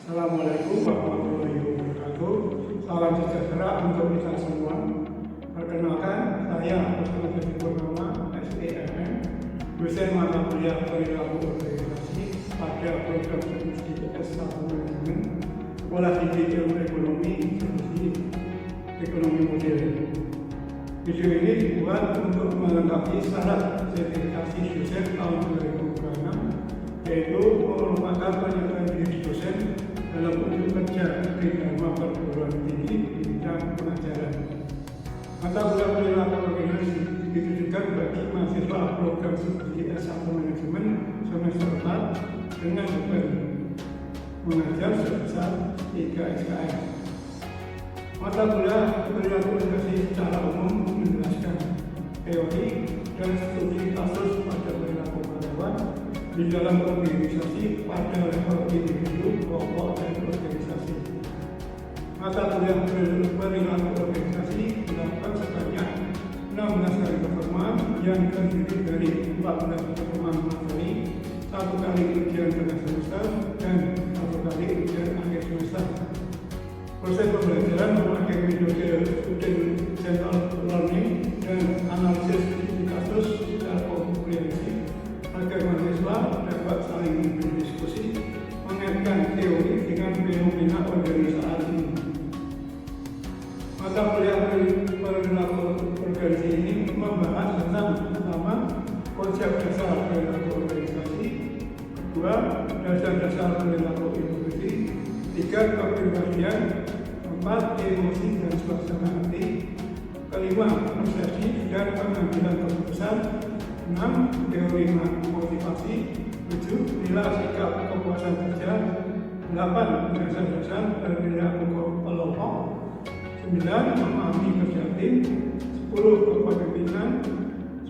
Assalamualaikum warahmatullahi wabarakatuh. Salam sejahtera untuk kita semua. Perkenalkan, saya Dr. Purnama, SEMM, dosen mata kuliah perilaku organisasi pada program studi S1 Manajemen Sekolah Tinggi Ilmu Ekonomi Institusi Ekonomi Modern. Video ini dibuat untuk melengkapi syarat sertifikasi dosen tahun 2026, yaitu merupakan pernyataan diri dosen dalam unjuk kerja di Dharma perguruan tinggi di bidang pengajaran. Mata kuliah perilaku organisasi ditujukan bagi mahasiswa program studi S1 Manajemen semester 4 dengan beban mengajar sebesar 3 SKS. Mata kuliah perilaku organisasi secara umum menjelaskan teori dan studi kasus pada perilaku karyawan di dalam organisasi pada level individu, kelompok, dan organisasi. Mata kuliah perilaku organisasi dilakukan sebanyak 16 kali pertemuan yang terdiri dari 14 pertemuan materi, 1 kali ujian tengah semester, dan 1 kali ujian akhir semester. Proses pembelajaran memakai metode student-centered learning dan analisis studi kasus secara komprehensif agar mahasiswa dapat saling berdiskusi mengaitkan teori dengan fenomena organisasi. Mata kuliah perilaku organisasi ini membahas tentang pertama, konsep dasar perilaku organisasi, kedua, dasar-dasar perilaku individu, tiga, kepribadian, empat, emosi dan suasana hati, kelima, persepsi dan pengambilan keputusan, 6. Teori motivasi, 7. Nilai sikap kepuasan kerja, 8. Dasar-dasar perilaku kelompok, 9. Memahami kerja tim, 10. Kepemimpinan,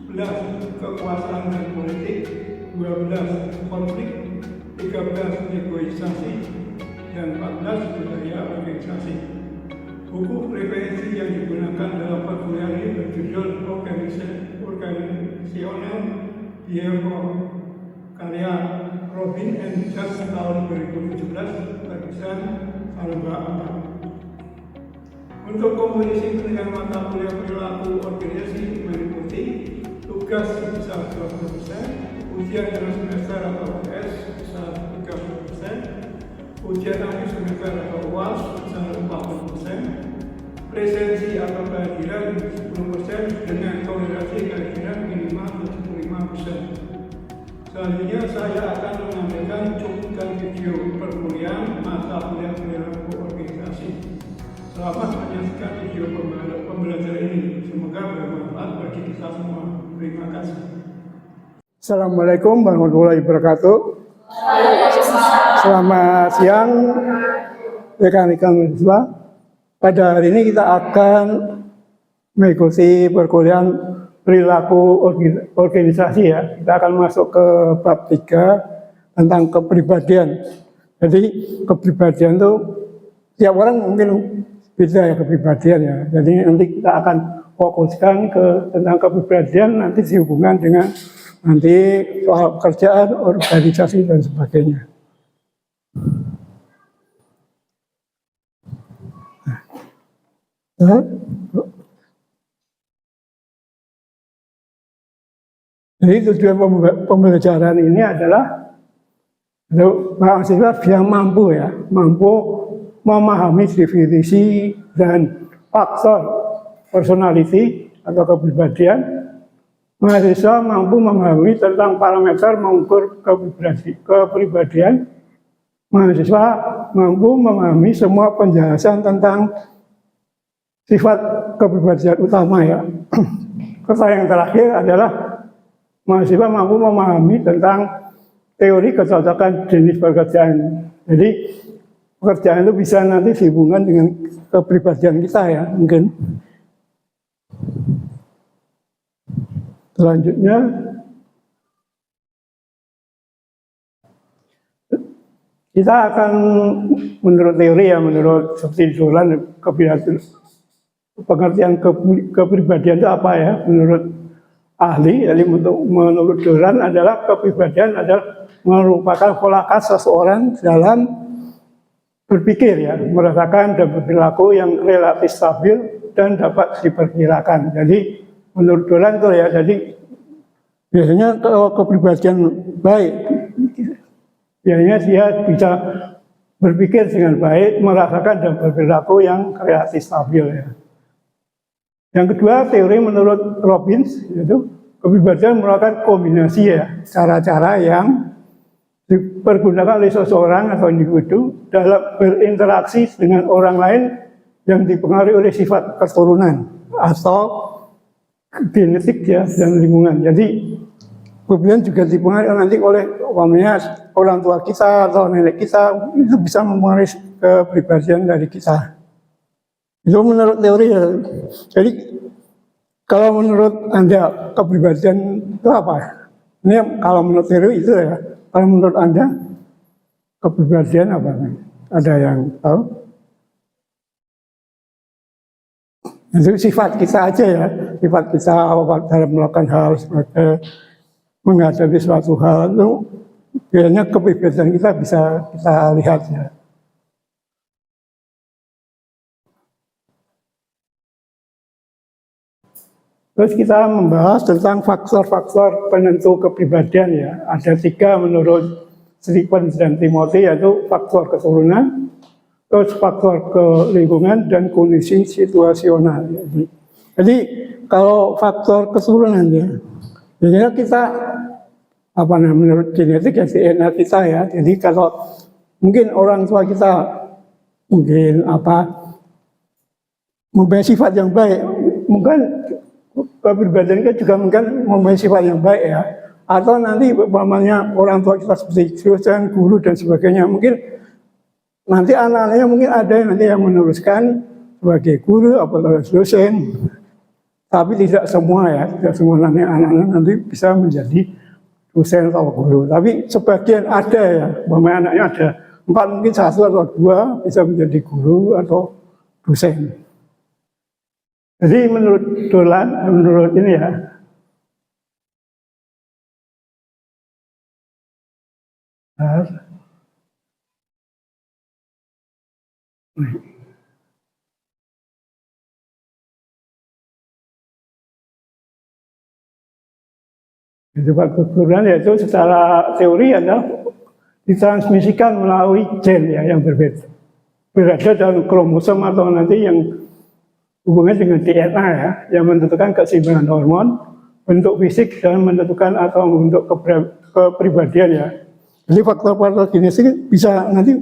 11. Kekuasaan dan politik, 12. Konflik, 13. Negosiasi, dan 14. Budaya organisasi. Buku referensi yang digunakan dalam perkuliahan ini berjudul Organizational Behavior karya Robin and Judge tahun 2017 terkesan Salba 4. Untuk komposisi penilaian mata kuliah perilaku organisasi meliputi tugas sebesar 20%, ujian tengah semester atau UTS sebesar 30%, ujian akhir semester atau UAS sebesar 40%, presensi atau kehadiran 10% dengan toleransi kehadiran minimal 75%. Selanjutnya saya akan menampilkan cuplikan video perkuliahan mata kuliah perilaku organisasi. Selamat menyaksikan video pembelajaran ini. Semoga bermanfaat bagi kita semua. Terima kasih. Assalamualaikum warahmatullahi wabarakatuh. Selamat siang rekan-rekan mahasiswa. Pada hari ini kita akan mengikuti perkuliahan perilaku organisasi ya. Kita akan masuk ke bab 3 tentang kepribadian. Jadi kepribadian itu tiap orang mungkin beda ya kepribadian ya. Jadi nanti kita akan fokuskan tentang kepribadian nanti sehubungan dengan nanti soal pekerjaan, organisasi dan sebagainya. Jadi tujuan pembelajaran ini adalah mahasiswa yang mampu memahami definisi dan faktor personality atau kepribadian. Mahasiswa mampu memahami tentang parameter mengukur kepribadian. Mahasiswa mampu memahami semua penjelasan tentang sifat kepribadian utama ya. Serta yang terakhir adalah mahasiswa mampu memahami tentang teori kecocokan jenis pekerjaan. Jadi pekerjaan itu bisa nanti dihubungkan dengan kepribadian kita ya mungkin. Selanjutnya kita akan menurut teori ya, menurut seperti Zolan pengertian kepribadian itu apa ya menurut ahli. Jadi menurut Doran adalah kepribadian adalah merupakan pola khas seseorang dalam berpikir ya, merasakan dan berperilaku yang relatif stabil dan dapat diperkirakan. Jadi menurut Dolan itu ya, jadi biasanya kalau kepribadian baik, biasanya dia bisa berpikir dengan baik, merasakan dan berperilaku yang relatif stabil ya. Yang kedua, teori menurut Robbins, yaitu kepribadian merupakan kombinasi ya, cara-cara yang dipergunakan oleh seseorang atau individu dalam berinteraksi dengan orang lain yang dipengaruhi oleh sifat keturunan atau genetik ya dan lingkungan. Jadi kemudian juga dipengaruhi nanti oleh orang tua kita atau nenek kita, itu bisa mempengaruhi kepribadian dari kita. Itu menurut teori ya. Jadi kalau menurut Anda kepribadian itu apa? Ini kalau menurut teori itu ya. Kalau menurut Anda kepribadian apa? Ada yang tahu? Itu sifat kita aja ya. Sifat kita dalam melakukan hal sebagai menghadapi suatu hal itu biasanya kepribadian kita bisa kita lihat ya. Terus kita membahas tentang faktor-faktor penentu kepribadian ya. Ada 3 menurut Stephen dan Timothy, yaitu faktor keturunan, terus faktor ke lingkungan dan kondisi situasional. Jadi kalau faktor keturunan ya, biasanya kita menurut genetik ya DNA kita ya. Jadi kalau mungkin orang tua kita mungkin mempunyai sifat yang baik, mungkin kepribadian kita juga mungkin mempunyai sifat yang baik ya. Atau nanti umpamanya orang tua kita seperti dosen, guru dan sebagainya, mungkin nanti anak-anaknya mungkin ada yang nanti yang meneruskan sebagai guru atau dosen. Tapi tidak semua ya, tidak semua nanti anak-anak nanti bisa menjadi dosen atau guru. Tapi sebagian ada ya, umpamanya anaknya ada 4, mungkin 1 atau 2 bisa menjadi guru atau dosen. Jadi menurut Dolan, menurut ini ya, keturunan yaitu secara teori adalah ditransmisikan melalui gen ya yang berbeda, berada dalam kromosom atau nanti yang hubungannya dengan DNA ya, yang menentukan keseimbangan hormon, bentuk fisik dan menentukan atau bentuk kepribadian ya. Jadi faktor-faktor genetik bisa nanti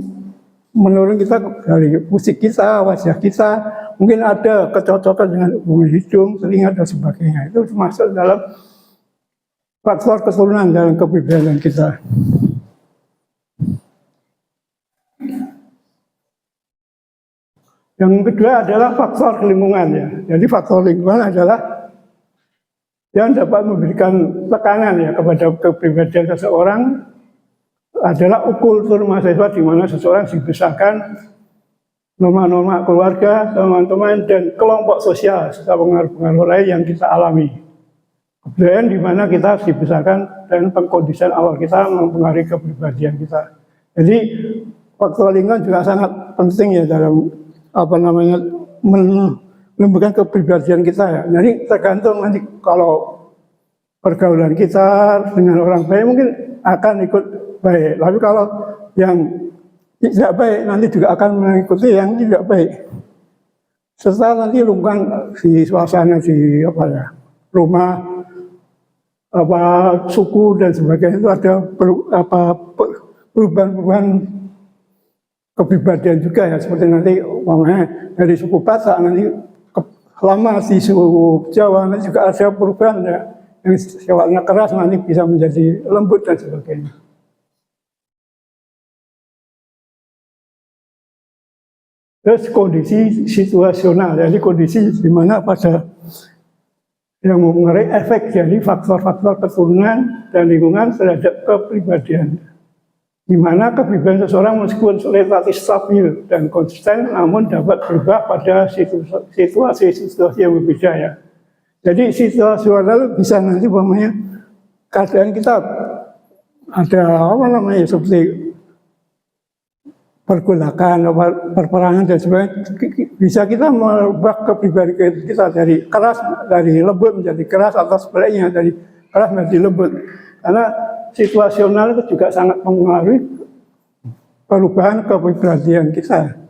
menurun kita dari musik kita, wajah kita, mungkin ada kecocokan dengan hubungan hidung, telinga dan sebagainya. Itu masuk dalam faktor keturunan dalam kepribadian kita. Yang kedua adalah faktor lingkungan ya. Jadi faktor lingkungan adalah yang dapat memberikan tekanan ya kepada kepribadian seseorang, adalah kultur mahasiswa di mana seseorang dibesarkan norma-norma keluarga, teman-teman dan kelompok sosial serta pengaruh-pengaruh lain yang kita alami. Kebudayaan di mana kita dibesarkan dan pengkondisian awal kita mempengaruhi kepribadian kita. Jadi faktor lingkungan juga sangat penting ya dalam menumbuhkan kepribadian kita ya. Jadi tergantung nanti kalau pergaulan kita dengan orang baik mungkin akan ikut baik. Lalu kalau yang tidak baik nanti juga akan mengikuti yang tidak baik. Serta nanti lingkungan di suasana di rumah, suku dan sebagainya itu ada perubahan-perubahan kepribadian juga ya, seperti nanti dari suku Batak nanti lama di suku Jawa nanti juga ada perubahan ya, yang sifatnya keras nanti bisa menjadi lembut dan sebagainya. Terus kondisi situasional, jadi kondisi di mana pada yang mempengaruhi efek dari faktor-faktor keturunan dan lingkungan terhadap kepribadian. Di mana kepribadian seseorang meskipun relatif stabil dan konsisten, namun dapat berubah pada situasi-situasi yang berbeda ya. Jadi situasional bisa nanti keadaan kita ada seperti pergolakan, perperangan dan sebagainya, bisa kita merubah kepribadian kita dari keras, dari lembut menjadi keras, atau sebaliknya dari keras menjadi lembut. Karena situasional itu juga sangat mempengaruhi perubahan kepribadian kita.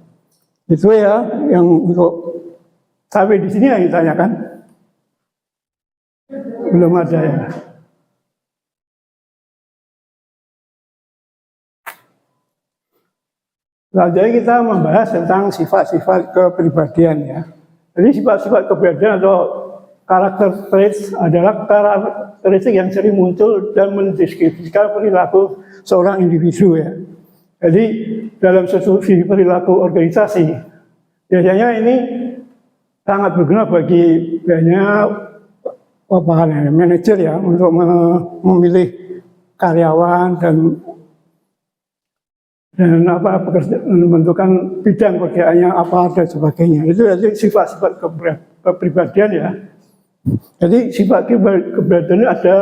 Itu ya yang untuk sampai di sini yang ditanyakan. Belum ada ya. Selanjutnya kita membahas tentang sifat-sifat kepribadian ya. Jadi sifat-sifat kepribadian atau karakter traits adalah karakteristik yang sering muncul dan mendeskripsikan perilaku seorang individu ya. Jadi dalam suatu perilaku organisasi, biasanya ini sangat berguna bagi banyak manajer ya untuk memilih karyawan dan menentukan bidang pekerjaannya apa dan sebagainya. Itu sifat-sifat kepribadian ya. Jadi sifat kepribadian ada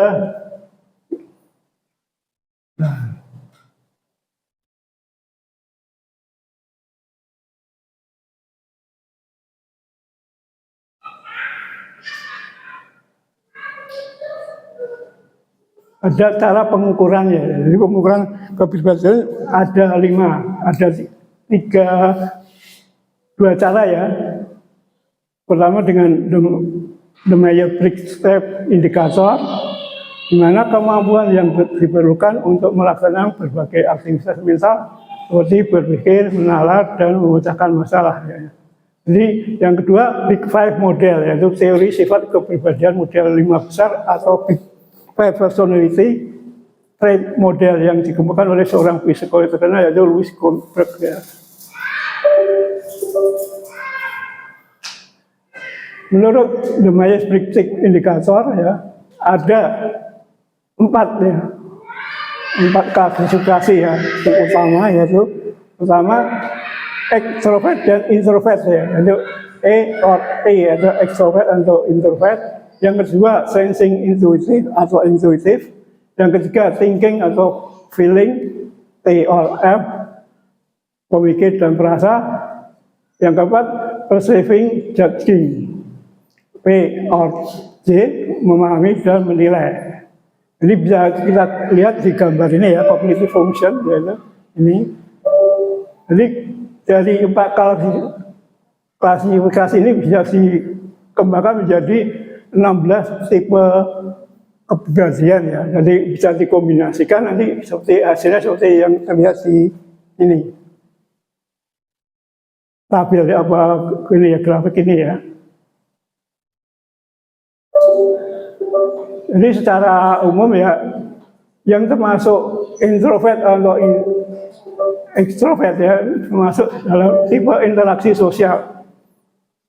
ada cara pengukurannya. Jadi pengukuran kepribadian ada 5, ada 2 cara ya. Pertama dengan the Myers-Briggs Type Indicator, di mana kemampuan yang diperlukan untuk melaksanakan berbagai aktivitas mental seperti berpikir, menalar, dan memecahkan masalah. Ya. Jadi yang kedua Big Five model, yaitu teori sifat kepribadian model 5 besar atau Big Five Personality Trait model yang dikembangkan oleh seorang psikolog terkenal yaitu Louis Goldberg ya. Menurut the Myers-Briggs Indicator ya, ada 4 klasifikasi ya. Yang utama yaitu extrovert dan introvert ya. Yaitu E or T yaitu extrovert atau introvert. Yang kedua sensing intuitive atau intuitive. Yang ketiga thinking atau feeling T or F, pemikir dan perasa. Yang keempat perceiving judging P or J, memahami dan menilai. Ini bisa kita lihat di gambar ini ya, cognitive function ya, ini. Jadi dari 4 klasifikasi ini bisa dikembangkan menjadi 16 tipe kepribadian ya. Jadi bisa dikombinasikan nanti seperti hasilnya seperti yang terlihat di ini. Tabel apa ini ya, grafik ini ya. Jadi secara umum ya, yang termasuk introvert atau extrovert ya, termasuk dalam tipe interaksi sosial.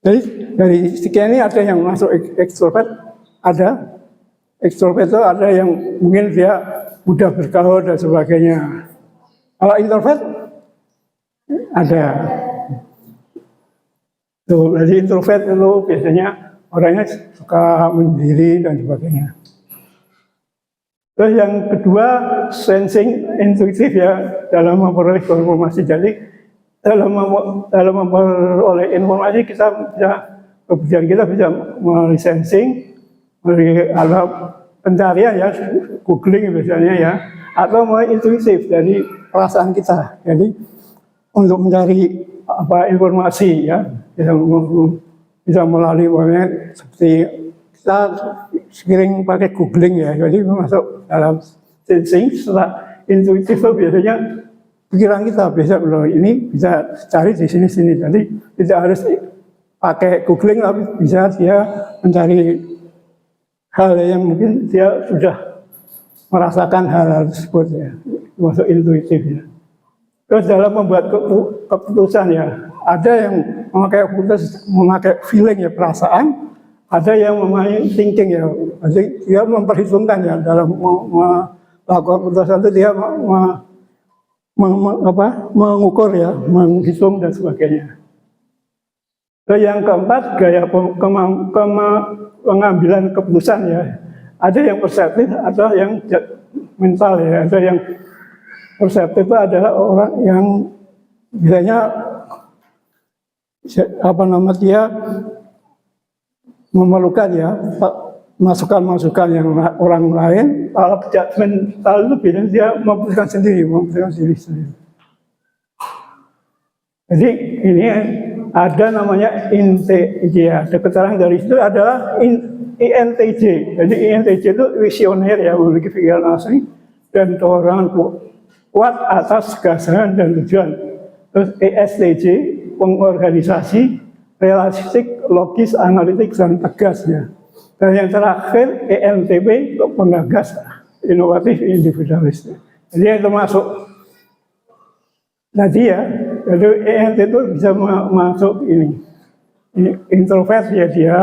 Jadi dari sekian ini ada yang masuk extrovert, ada extrovert itu ada yang mungkin dia mudah bergaul dan sebagainya. Kalau introvert ada. Tuh, jadi introvert itu biasanya orangnya suka menyendiri dan sebagainya. Terus yang kedua, sensing intuitif ya, dalam memperoleh informasi. Jadi dalam memperoleh informasi kita bisa, kemudian kita bisa melalui sensing, melalui alat pencarian ya, googling biasanya ya, atau melalui intuitif dari perasaan kita. Jadi untuk mencari informasi ya, bisa melalui seperti kita sering pakai googling ya, jadi masuk dalam sensing. Setelah intuitif itu biasanya pikiran kita bisa ini bisa cari di sini-sini, jadi tidak harus pakai googling, tapi bisa dia mencari hal yang mungkin dia sudah merasakan hal tersebut ya, masuk intuitif ya. Terus dalam membuat keputusan ya, ada yang memakai feeling ya, perasaan. Ada yang memakai thinking ya, jadi dia memperhitungkan ya dalam melakukan keputusan itu, dia mengukur ya, menghitung dan sebagainya. Dan yang keempat, gaya pengambilan keputusan ya. Ada yang perseptif, ada yang mental ya. Ada yang perseptif adalah orang yang Biasanya dia memerlukan ya masukan-masukan yang orang lain. Kalau judgment itu biasanya dia memutuskan sendiri. Jadi ini ada namanya INTJ. Ada keterangan dari itu adalah INTJ. Jadi INTJ itu visioner ya, memiliki pikiran asli dan dorongan kuat atas gagasan dan tujuan. Terus ESTJ, pengorganisasi, realistik, logis, analitik, dan tegas ya. Dan yang terakhir ENTP, penggagas, inovatif, individualis. Jadi yang termasuk tadi ya, jadi ENTP itu bisa masuk ini introvert ya dia,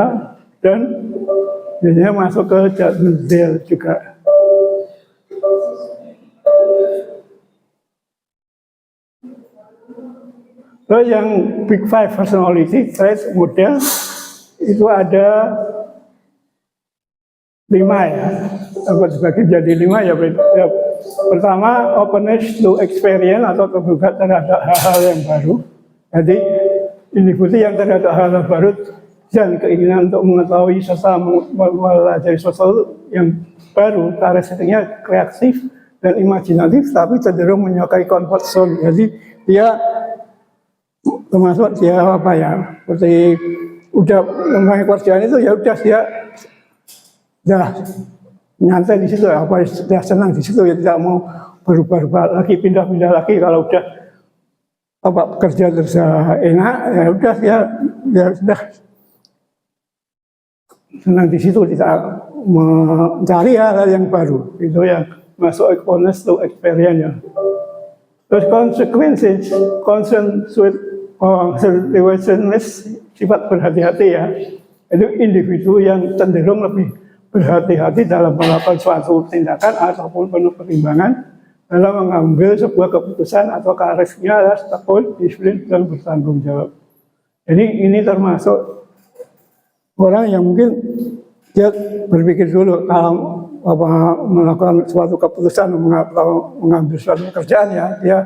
dan biasanya masuk ke judgment juga. Terus yang Big Five Personality Traits model itu ada 5 ya, dibagi jadi 5 ya. Pertama, openness to experience atau terbuka terhadap hal-hal yang baru. Jadi individu yang terhadap hal-hal baru dan keinginan untuk mengetahui serta mempelajari sesuatu yang baru, karakteristiknya kreatif dan imajinatif, tapi cenderung menyukai comfort zone. Jadi dia termasuk dia apa ya, seperti udah memulai kerjaan itu ya udah dia nyantai di situ, apa sudah senang di situ ya, tidak mau berubah-ubah lagi, pindah-pindah lagi. Kalau udah apa kerja terus enak ya udah ya sudah senang di situ, tidak mencari hal yang baru. Itu yang masuk openness to experience ya. Terus consequences, concern with conservativeness, sifat berhati-hati ya. Itu individu yang cenderung lebih berhati-hati dalam melakukan suatu tindakan ataupun penuh pertimbangan dalam mengambil sebuah keputusan atau karakternya adalah takut, disiplin, dan bertanggung jawab. Jadi ini termasuk orang yang mungkin dia berpikir dulu kalau melakukan suatu keputusan atau mengambil suatu pekerjaan ya, dia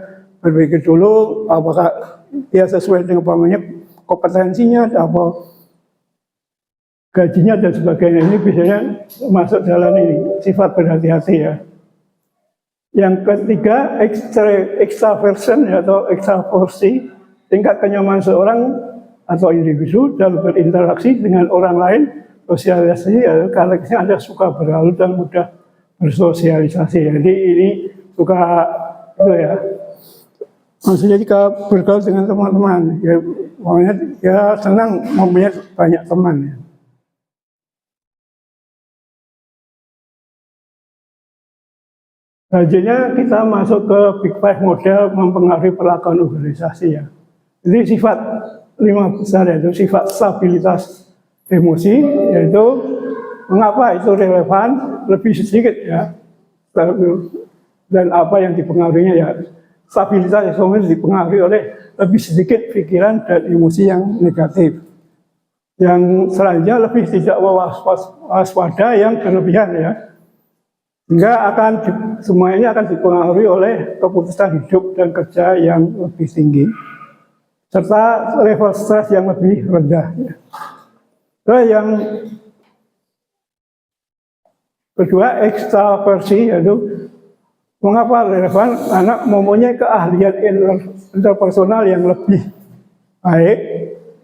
berpikir dulu apakah dia sesuai dengan kompetensinya, apa gajinya dan sebagainya. Ini biasanya masuk dalam ini sifat berhati-hati ya. Yang ketiga, extraversion atau ekstraversi, tingkat kenyamanan seorang atau individu dalam berinteraksi dengan orang lain, sosialisasi, karakternya ada suka bergaul dan mudah bersosialisasi. Jadi ini suka itu ya. Maksudnya jika bergaul dengan teman-teman, ya, makanya ya senang mempunyai banyak teman ya. Selanjutnya kita masuk ke Big Five model mempengaruhi perlakuan organisasi ya. Jadi sifat 5 besar yaitu sifat stabilitas emosi, yaitu mengapa itu relevan lebih sedikit ya, dan apa yang dipengaruhinya ya. Stabilitas emosi dipengaruhi oleh lebih sedikit pikiran dan emosi yang negatif. Yang selanjutnya lebih tidak waspada yang berlebihan ya. Sehingga semua ini akan dipengaruhi oleh keputusan hidup dan kerja yang lebih tinggi, serta level stres yang lebih rendah. Terus yang kedua, ekstraversi, yaitu mengapa relevan? Karena mempunyai keahlian interpersonal yang lebih baik,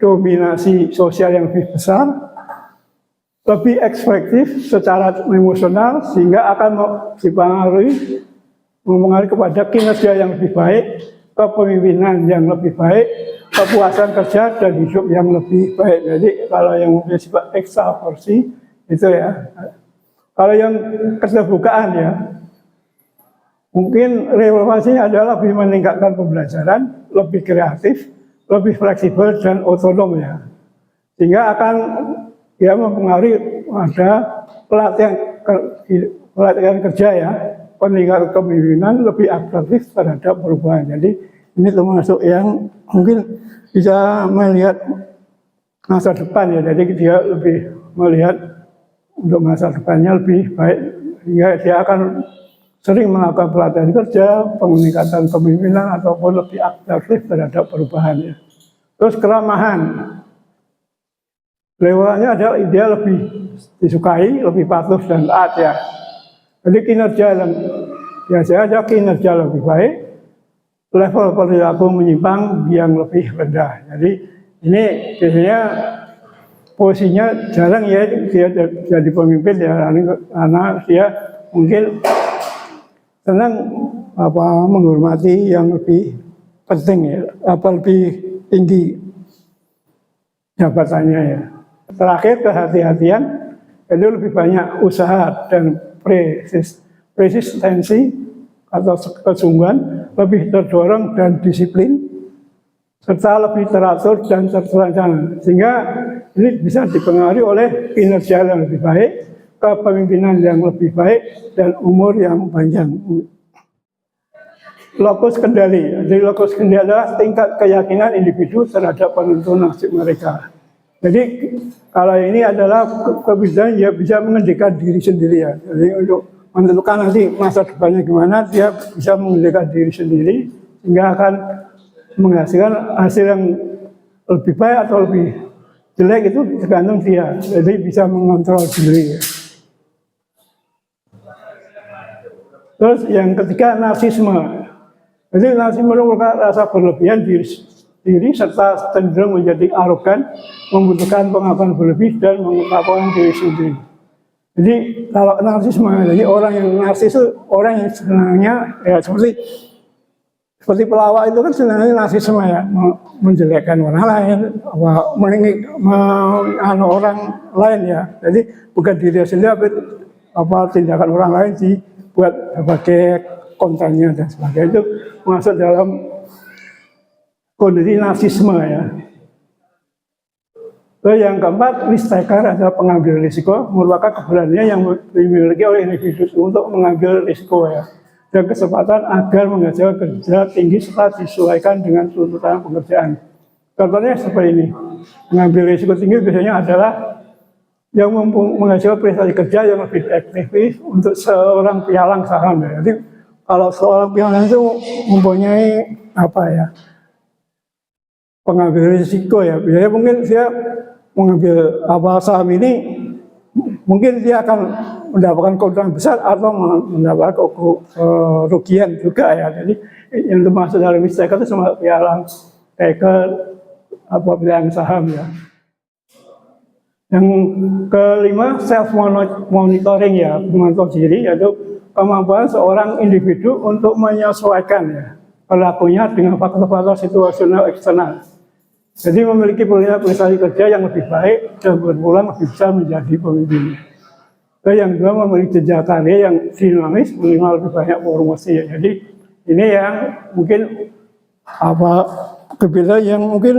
dominasi sosial yang lebih besar, lebih ekspresif secara emosional, sehingga akan mempengaruhi kepada kinerja yang lebih baik, kepemimpinan yang lebih baik, kepuasan kerja dan hidup yang lebih baik. Jadi kalau yang mempunyai sifat ekstraversi itu ya. Kalau yang keterbukaan ya, mungkin relevansinya adalah lebih meningkatkan pembelajaran, lebih kreatif, lebih fleksibel dan otonom ya. Sehingga akan dia mempengaruhi pada pelatihan kerja ya, peningkatan kepemimpinan, lebih adaptif terhadap perubahan. Jadi ini termasuk yang mungkin bisa melihat masa depan ya. Jadi dia lebih melihat untuk masa depannya lebih baik, sehingga dia akan sering melakukan pelatihan kerja, peningkatan kepemimpinan ataupun lebih aktif terhadap perubahannya. Terus keramahan, beliaunya adalah ideal lebih disukai, lebih patuh dan taat ya. Jadi kinerja yang biasanya ada kinerja lebih baik, level perilaku menyimpang yang lebih rendah. Jadi ini biasanya posisinya jarang ya dia jadi pemimpin ya, karena dia mungkin senang menghormati yang lebih penting ya, lebih tinggi jabatannya ya. Terakhir kehati-hatian, itu lebih banyak usaha dan persistensi atau kesungguhan, lebih terdorong dan disiplin, serta lebih teratur dan terencana. Sehingga ini bisa dipengaruhi oleh kinerja yang lebih baik, kepemimpinan yang lebih baik, dan umur yang panjang. Lokus kendali. Jadi lokus kendali adalah tingkat keyakinan individu terhadap penentuan nasib mereka. Jadi kalau ini adalah kebijakan dia bisa mengendalikan diri sendiri ya. Jadi untuk menentukan nanti masa depannya gimana, dia bisa mengendalikan diri sendiri sehingga akan menghasilkan hasil yang lebih baik atau lebih jelek itu tergantung dia. Jadi bisa mengontrol diri. Terus yang ketiga narsisme. Jadi narsisme merupakan rasa berlebihan diri serta cenderung menjadi arogan, membutuhkan pengakuan berlebih dan mengungkapkan diri sendiri. Jadi kalau narsisme, jadi orang yang narsis itu orang yang senangnya ya seperti pelawak itu kan senangnya narsisme ya, menjelekkan orang lain, orang lain ya. Jadi bukan diri sendiri, tindakan orang lain dibuat sebagai kontennya dan sebagainya, itu masuk dalam kondisi narsisme ya. Terus yang keempat, risk taker adalah pengambil risiko, merupakan keberanian yang dimiliki oleh individu untuk mengambil risiko ya, dan kesempatan agar menghasilkan kerja tinggi serta disesuaikan dengan tuntutan pekerjaan. Contohnya seperti ini, mengambil risiko tinggi biasanya adalah yang menghasilkan prestasi kerja yang lebih efektif untuk seorang pialang saham ya. Jadi kalau seorang pialang itu mempunyai pengambil risiko ya, biasanya mungkin dia mengambil saham ini, mungkin dia akan mendapatkan keuntungan besar atau mendapatkan kerugian juga ya. Jadi yang termasuk dalam mistake itu semua pialang taker, pialang saham ya. Yang kelima, self monitoring ya, memantau diri, yaitu kemampuan seorang individu untuk menyesuaikan ya perilakunya dengan faktor-faktor situasional eksternal. Jadi memiliki prestasi kerja yang lebih baik dan berpulang lebih besar menjadi pemimpin. Dan yang kedua, memiliki jenjang karir yang dinamis, menerima lebih banyak promosi. Jadi ini yang mungkin kebiasaan yang mungkin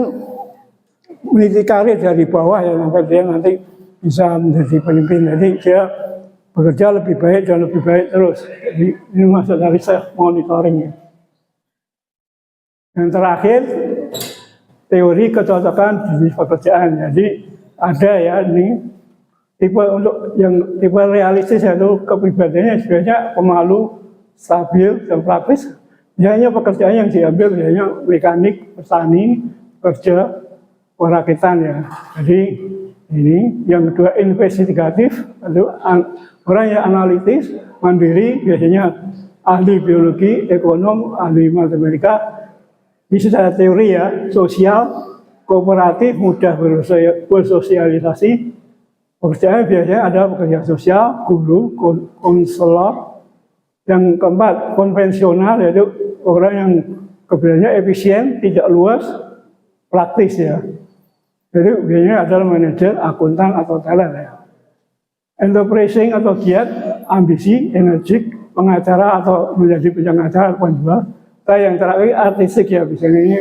meniti karir dari bawah ya, sampai dia nanti bisa menjadi pemimpin. Jadi dia bekerja lebih baik dan lebih baik terus. Jadi ini masuk dari self monitoring ya. Yang terakhir, teori kecocokan di pekerjaan. Jadi ada ya ini tipe untuk yang tipe realistis, yaitu kepribadiannya sebenarnya pemalu, stabil dan praktis. Biasanya pekerjaan yang diambil biasanya mekanik, petani, kerja, perakitan ya. Jadi ini yang kedua investigatif, lalu orang yang analitis, mandiri, biasanya ahli biologi, ekonom, ahli matematika. Ini secara teori ya, sosial, kooperatif, mudah bersosialisasi. Pekerjaan biasanya ada pekerja sosial, guru, konselor. Yang keempat, konvensional, yaitu orang yang keberaniannya efisien, tidak luas, praktis ya. Jadi biasanya adalah manajer, akuntan, atau talent ya. Enterprising atau giat, ambisi, energik, pengacara atau menjadi pengacara, penjual. Nah, yang terakhir artistik ya, misalnya ini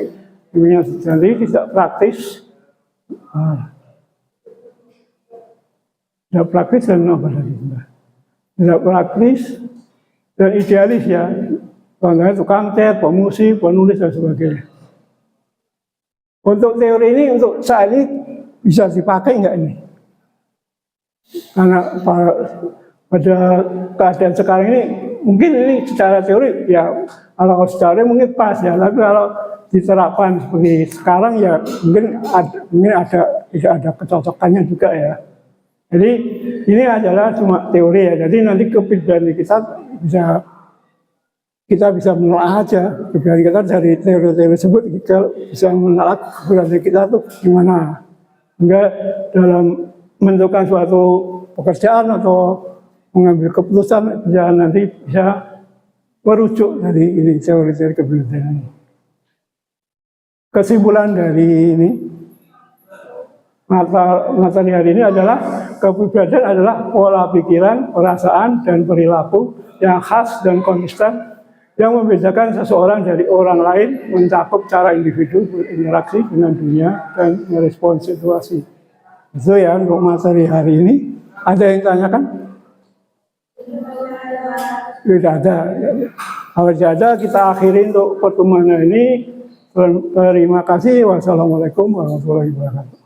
dunia sendiri tidak praktis, tidak praktis dan apa lagi? Tidak praktis dan idealis ya, contohnya tukang cat, pemusik, penulis dan sebagainya. Untuk teori ini untuk saat ini bisa dipakai enggak ini? Karena pada keadaan sekarang ini mungkin ini secara teori ya, kalau secara mungkin pas ya, tapi kalau diterapkan seperti sekarang ya mungkin ada tidak ada kecocokannya juga ya. Jadi ini adalah cuma teori ya. Jadi nanti kepribadian kita bisa menelaah aja kepribadian kita dari teori-teori tersebut, kita bisa menelaah kepribadian kita tuh gimana. Enggak dalam menentukan suatu pekerjaan atau mengambil keputusan, ya nanti bisa merujuk dari ini teori-teori kepribadian ini. Kesimpulan dari ini materi hari ini adalah kepribadian adalah pola pikiran, perasaan, dan perilaku yang khas dan konsisten yang membedakan seseorang dari orang lain, mencakup cara individu berinteraksi dengan dunia dan merespon situasi. Itu ya untuk materi hari ini. Ada yang tanyakan? Tidak ada. Kalau tidak ada, kita akhiri untuk pertemuan ini. Terima kasih. Wassalamualaikum warahmatullahi wabarakatuh.